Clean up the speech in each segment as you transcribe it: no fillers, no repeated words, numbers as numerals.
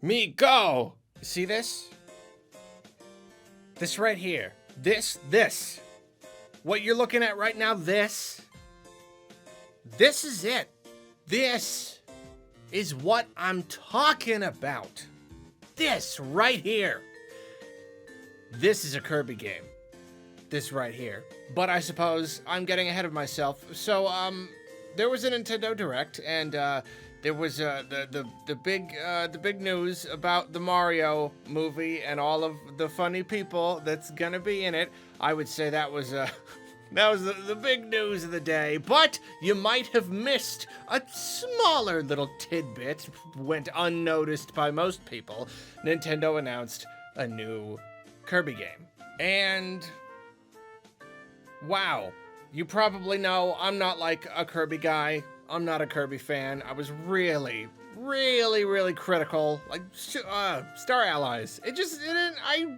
Me go! See this? This right here. This. What you're looking at right now, this is it. This is what I'm talking about. This right here. This is a Kirby game. This right here. But I suppose I'm getting ahead of myself. So, there was a Nintendo Direct, and there was the big news about the Mario movie and all of the funny people that's gonna be in it. I would say that was the big news of the day. But you might have missed a smaller little tidbit, went unnoticed by most people. Nintendo announced a new Kirby game, and wow. You probably know I'm not like a Kirby guy. I'm not a Kirby fan. I was really critical. Like, Star Allies. I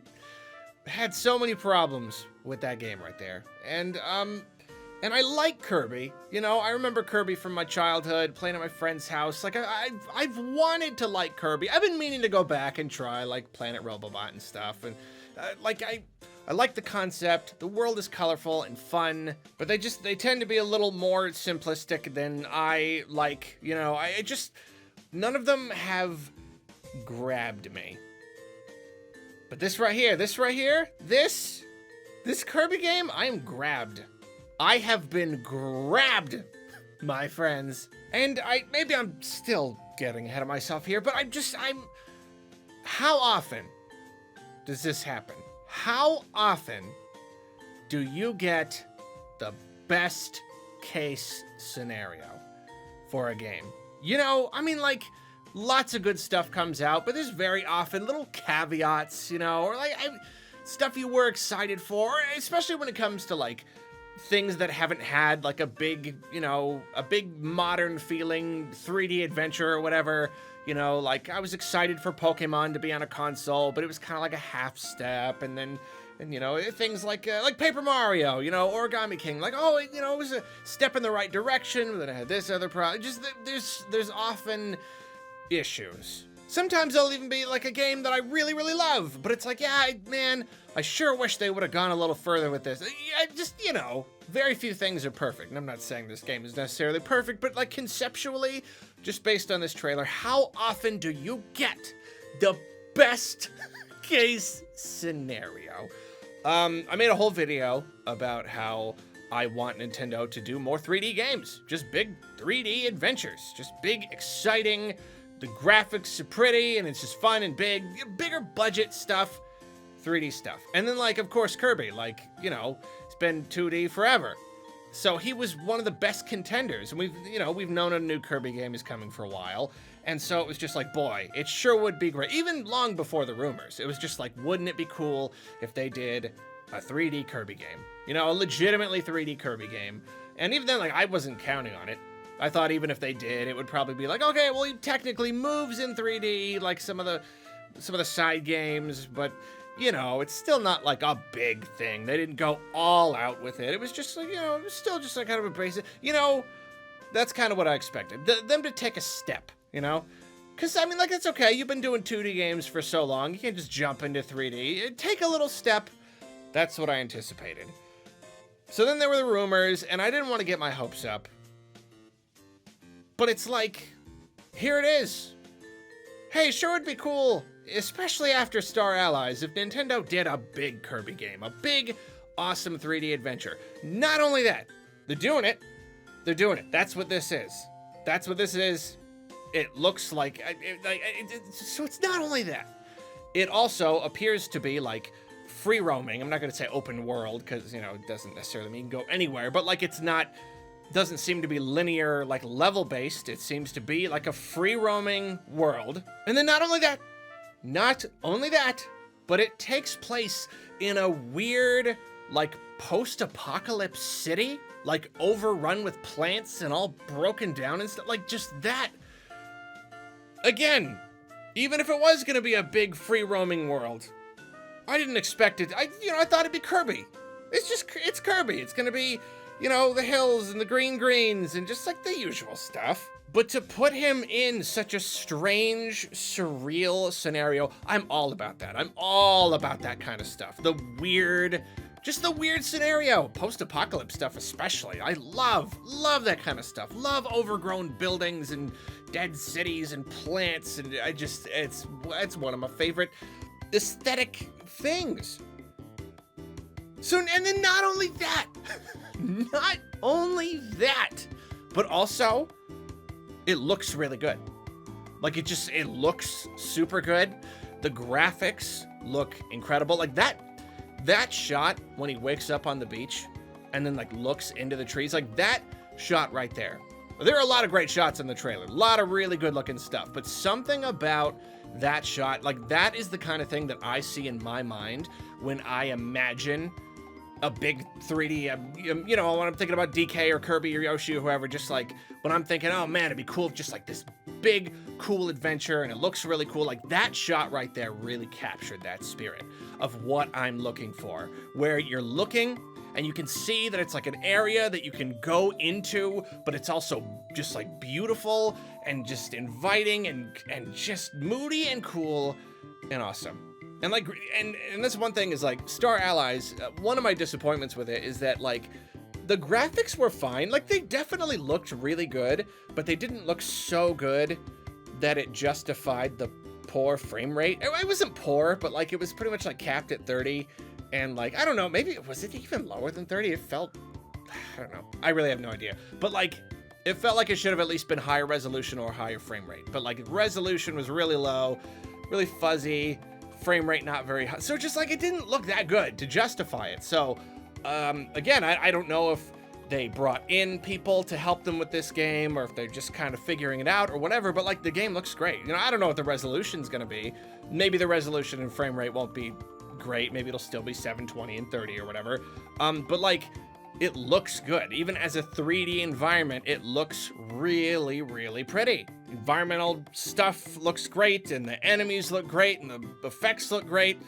had so many problems with that game right there. And I like Kirby. You know, I remember Kirby from my childhood, playing at my friend's house. Like, I've wanted to like Kirby. I've been meaning to go back and try, like, Planet Robobot and stuff. And, I like the concept. The world is colorful and fun, but they tend to be a little more simplistic than I like. You know, none of them have grabbed me. But this right here, this Kirby game, I am grabbed. I have been grabbed, my friends. And maybe I'm still getting ahead of myself here, but how often does this happen? How often do you get the best case scenario for a game? You know, I mean, like, lots of good stuff comes out, but there's very often little caveats, you know, or like stuff you were excited for, especially when it comes to like things that haven't had like a big modern feeling 3D adventure or whatever. You know, like, I was excited for Pokemon to be on a console, but it was kind of like a half step. And you know, things like Paper Mario, you know, Origami King, like, oh, you know, it was a step in the right direction, but then I had this other problem. Just, there's often issues. Sometimes it'll even be like a game that I really love, but it's like, yeah, man, I sure wish they would have gone a little further with this. You know, very few things are perfect. And I'm not saying this game is necessarily perfect, but like conceptually, just based on this trailer, how often do you get the best case scenario? I made a whole video about how I want Nintendo to do more 3D games. Just big 3D adventures. Just big, exciting, the graphics are pretty, and it's just fun and bigger budget stuff, 3D stuff. And then, like, of course, Kirby, like, you know, it's been 2D forever. So he was one of the best contenders, and we've known a new Kirby game is coming for a while, and so it was just like, boy, it sure would be great. Even long before the rumors, it was just like, wouldn't it be cool if they did a 3D Kirby game? You know, a legitimately 3D Kirby game. And even then, like, I wasn't counting on it. I thought even if they did, it would probably be like, okay, well, he technically moves in 3D, like some of the side games, but you know, it's still not like a big thing. They didn't go all out with it. It was just like, you know, it was still just like kind of a basic, you know, that's kind of what I expected. Them to take a step, you know? Because, I mean, like, it's okay. You've been doing 2D games for so long. You can't just jump into 3D. Take a little step. That's what I anticipated. So then there were the rumors, and I didn't want to get my hopes up. But it's like, here it is. Hey, sure it'd be cool, especially after Star Allies, if Nintendo did a big Kirby game, a big, awesome 3D adventure. Not only that, they're doing it. That's what this is. It looks like, so it's not only that. It also appears to be like free roaming. I'm not going to say open world because, you know, it doesn't necessarily mean go anywhere, but like doesn't seem to be linear, like level based. It seems to be like a free roaming world. And then not only that, but it takes place in a weird, like, post-apocalypse city, like overrun with plants and all broken down and stuff. Like, just that. Again, even if it was going to be a big free roaming world, I didn't expect it. I thought it'd be Kirby. It's Kirby. It's going to be, you know, the hills and the greens and just like the usual stuff. But to put him in such a strange, surreal scenario, I'm all about that. I'm all about that kind of stuff. The weird, just the weird scenario. Post-apocalypse stuff especially. I love that kind of stuff. Love overgrown buildings and dead cities and plants. And it's one of my favorite aesthetic things. So, and then not only that, but also, it looks really good. Like it looks super good. The graphics look incredible. Like that shot when he wakes up on the beach and then like looks into the trees, like that shot right there. There are a lot of great shots in the trailer, a lot of really good looking stuff, but something about that shot, like that is the kind of thing that I see in my mind when I imagine a big 3D, you know, when I'm thinking about DK or Kirby or Yoshi or whoever, just like when I'm thinking, oh man, it'd be cool, just like this big, cool adventure and it looks really cool. Like that shot right there really captured that spirit of what I'm looking for, where you're looking and you can see that it's like an area that you can go into, but it's also just like beautiful and just inviting and just moody and cool and awesome. And like, and this one thing is like Star Allies, one of my disappointments with it is that like the graphics were fine. Like they definitely looked really good, but they didn't look so good that it justified the poor frame rate. It wasn't poor, but like it was pretty much like capped at 30. And like, I don't know, maybe was it even lower than 30? It felt, I don't know. I really have no idea. But like, it felt like it should have at least been higher resolution or higher frame rate. But like resolution was really low, really fuzzy. Frame rate not very high, so just like it didn't look that good to justify it. So again, I don't know if they brought in people to help them with this game or if they're just kind of figuring it out or whatever, but like the game looks great. You know, I don't know what the resolution's gonna be. Maybe the resolution and frame rate won't be great. Maybe it'll still be 720 and 30 or whatever, but like it looks good. Even as a 3D environment, it looks really, really pretty. Environmental stuff looks great, and the enemies look great, and the effects look great.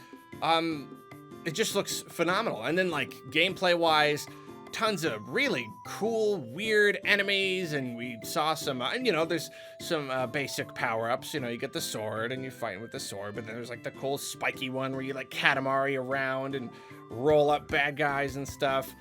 It just looks phenomenal. And then like gameplay-wise, tons of really cool, weird enemies, and we saw some, and you know, there's some basic power-ups. You know, you get the sword, and you're fighting with the sword, but then there's like the cool spiky one where you like Katamari around and roll up bad guys and stuff.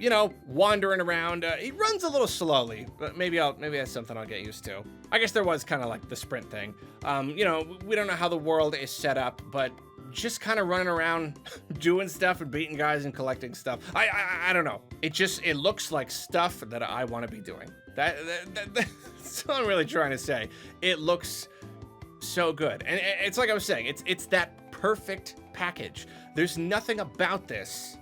You know, wandering around. He runs a little slowly, but maybe that's something I'll get used to. I guess there was kind of like the sprint thing. You know, we don't know how the world is set up, but just kind of running around, doing stuff and beating guys and collecting stuff. I don't know. It looks like stuff that I want to be doing. That's what I'm really trying to say. It looks so good, and it's like I was saying. It's that perfect package. There's nothing about this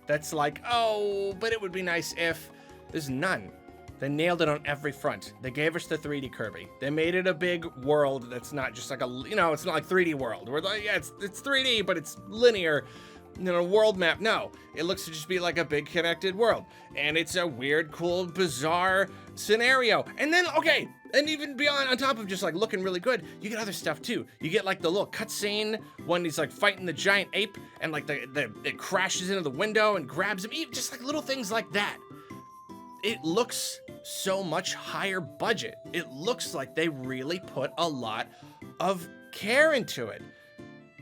that's like, oh, but it would be nice if. There's none. They nailed it on every front. They gave us the 3D Kirby. They made it a big world that's not just like a, you know, it's not like 3D World. Where like, yeah, it's 3D, but it's linear, you know, world map. No, it looks to just be like a big connected world. And it's a weird, cool, bizarre scenario. And then, okay, and even beyond, on top of just like looking really good, you get other stuff too. You get like the little cutscene when he's like fighting the giant ape and like it crashes into the window and grabs him. Even just like little things like that. It looks so much higher budget. It looks like they really put a lot of care into it.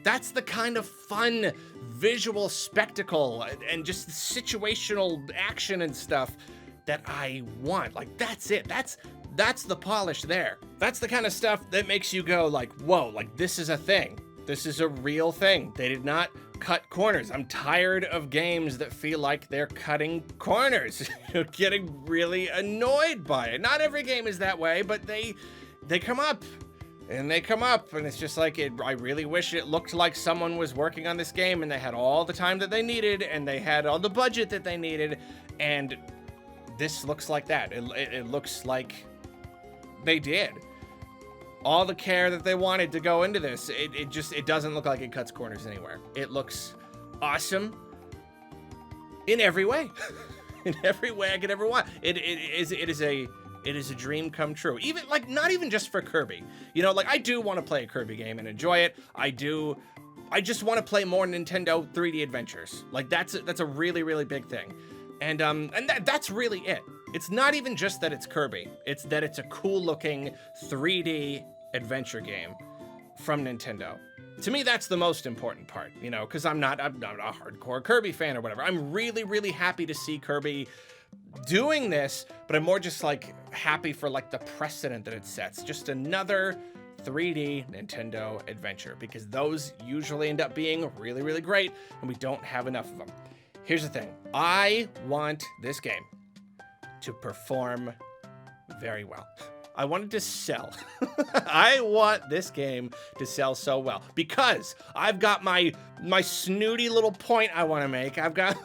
That's the kind of fun visual spectacle and just situational action and stuff that I want. Like, that's it. That's the polish there. That's the kind of stuff that makes you go like, whoa, like this is a thing. This is a real thing. They did not cut corners. I'm tired of games that feel like they're cutting corners. Getting really annoyed by it. Not every game is that way, but they come up. And they come up, and it's just like, I really wish it looked like someone was working on this game, and they had all the time that they needed, and they had all the budget that they needed, and this looks like that. It looks like they did. All the care that they wanted to go into this, it doesn't look like it cuts corners anywhere. It looks awesome in every way. In every way I could ever want. It is a dream come true. Even like not even just for Kirby. You know, like I do want to play a Kirby game and enjoy it. I just want to play more Nintendo 3D adventures. Like that's a really, really big thing. And that's really it. It's not even just that it's Kirby. It's that it's a cool looking 3D adventure game from Nintendo. To me, that's the most important part, you know, because I'm not a hardcore Kirby fan or whatever. I'm really, really happy to see Kirby doing this, but I'm more just like happy for like the precedent that it sets. Just another 3D Nintendo adventure, because those usually end up being really, really great, and we don't have enough of them. Here's the thing. I want this game to perform very well. I want it to sell. I want this game to sell so well, because I've got my snooty little point I want to make. I've got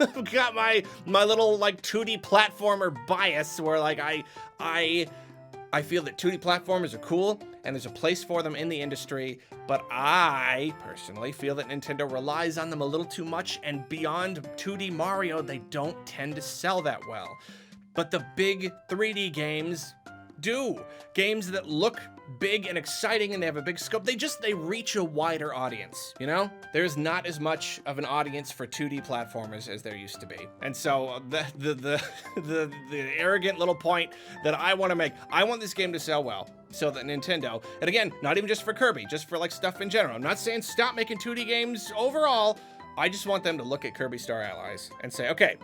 my little like 2D platformer bias, where like I feel that 2D platformers are cool and there's a place for them in the industry, but I personally feel that Nintendo relies on them a little too much, and beyond 2D Mario, they don't tend to sell that well. But the big 3D games do. Games that look big and exciting and they have a big scope, they reach a wider audience, you know? There's not as much of an audience for 2D platformers as there used to be. And so the arrogant little point that I want to make, I want this game to sell well, so that Nintendo, and again, not even just for Kirby, just for like stuff in general. I'm not saying stop making 2D games overall. I just want them to look at Kirby Star Allies and say, okay,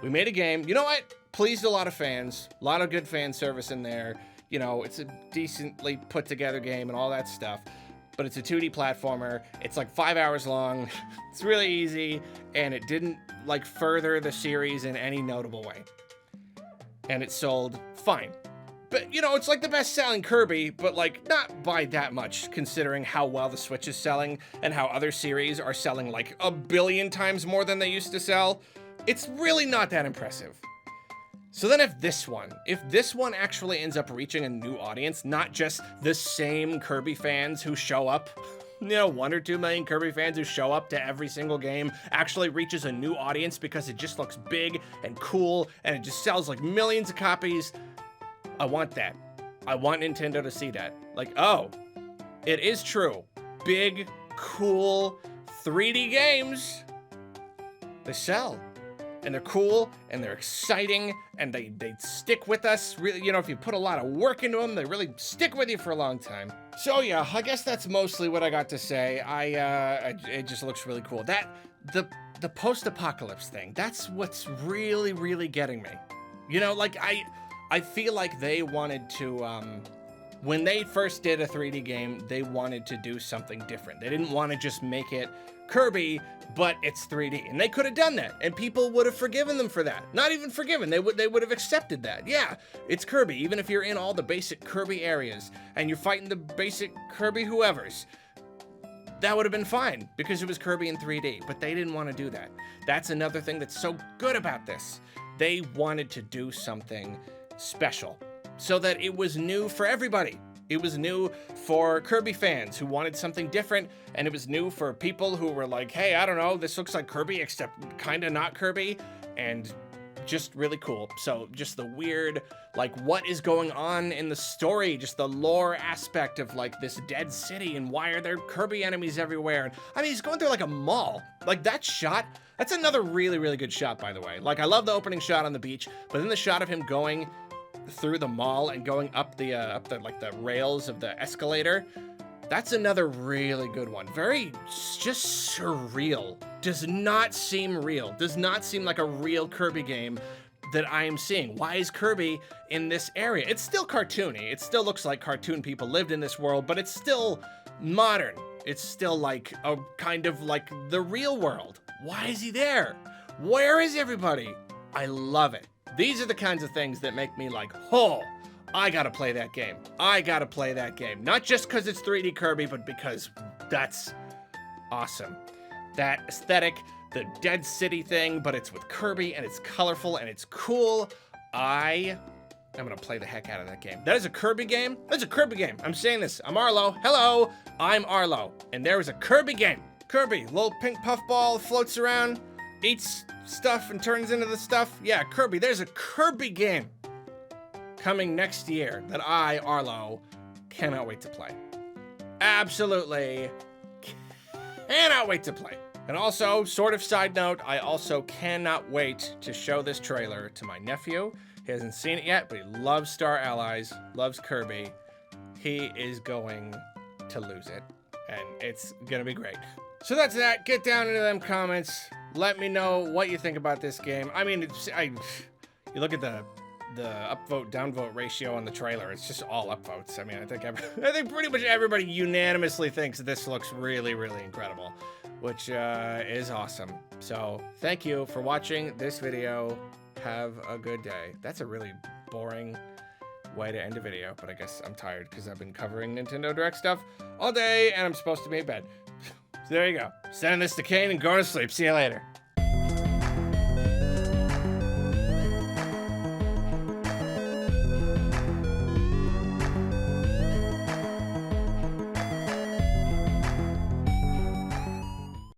we made a game. You know what? Pleased a lot of fans, a lot of good fan service in there. You know, it's a decently put together game and all that stuff, but it's a 2D platformer. It's like 5 hours long. It's really easy, and it didn't like further the series in any notable way. And it sold fine. But, you know, it's like the best-selling Kirby, but like not by that much, considering how well the Switch is selling and how other series are selling like 1 billion times more than they used to sell. It's really not that impressive. So then if this one actually ends up reaching a new audience, not just the same Kirby fans who show up, you know, 1 or 2 million Kirby fans who show up to every single game, actually reaches a new audience because it just looks big and cool and it just sells like millions of copies, I want that. I want Nintendo to see that. Like, oh, it is true. Big, cool 3D games, they sell. And they're cool, and they're exciting, and they stick with us. Really, you know, if you put a lot of work into them, they really stick with you for a long time. So yeah, I guess that's mostly what I got to say. It just looks really cool. The post-apocalypse thing, that's what's really, really getting me. You know, like I feel like they wanted to, when they first did a 3D game, they wanted to do something different. They didn't want to just make it Kirby, but it's 3D. And they could have done that, and people would have forgiven them for that. Not even forgiven, they would have accepted that. Yeah, it's Kirby, even if you're in all the basic Kirby areas, and you're fighting the basic Kirby whoever's. That would have been fine, because it was Kirby in 3D, but they didn't want to do that. That's another thing that's so good about this. They wanted to do something special, so that it was new for everybody. It was new for Kirby fans who wanted something different, and it was new for people who were like, hey, I don't know, this looks like Kirby, except kinda not Kirby, and just really cool. So just the weird, like, what is going on in the story, just the lore aspect of like this dead city, and why are there Kirby enemies everywhere? And I mean, he's going through like a mall. Like that shot, that's another really, really good shot, by the way. Like, I love the opening shot on the beach, but then the shot of him going through the mall and going up the like the rails of the escalator, that's another really good one. Very just surreal. Does not seem real. Does not seem like a real Kirby game that I am seeing. Why is Kirby in this area? It's still cartoony. It still looks like cartoon people lived in this world, but it's still modern. It's still like a kind of like the real world. Why is he there? Where is everybody? I love it. These are the kinds of things that make me like, oh, I gotta play that game. I gotta play that game. Not just because it's 3D Kirby, but because that's awesome. That aesthetic, the Dead City thing, but it's with Kirby, and it's colorful, and it's cool. I'm gonna play the heck out of that game. That is a Kirby game? That's a Kirby game. I'm saying this. I'm Arlo. Hello, I'm Arlo. And there is a Kirby game. Kirby, little pink puffball, floats around, eats stuff and turns into the stuff. Yeah, Kirby. There's a Kirby game coming next year that I, Arlo, cannot wait to play. Absolutely cannot wait to play. And also, sort of side note, I also cannot wait to show this trailer to my nephew, He hasn't seen it yet, but he loves Star Allies, loves Kirby. He is going to lose it, and it's gonna be great. So that's that. Get down into them comments. Let me know what you think about this game. I mean, you look at the upvote downvote ratio on the trailer. It's just all upvotes. I mean, I think pretty much everybody unanimously thinks this looks really, really incredible, which is awesome. So thank you for watching this video. Have a good day. That's a really boring way to end a video, but I guess I'm tired because I've been covering Nintendo Direct stuff all day and I'm supposed to be in bed. So there you go. Sending this to Kane and going to sleep. See you later.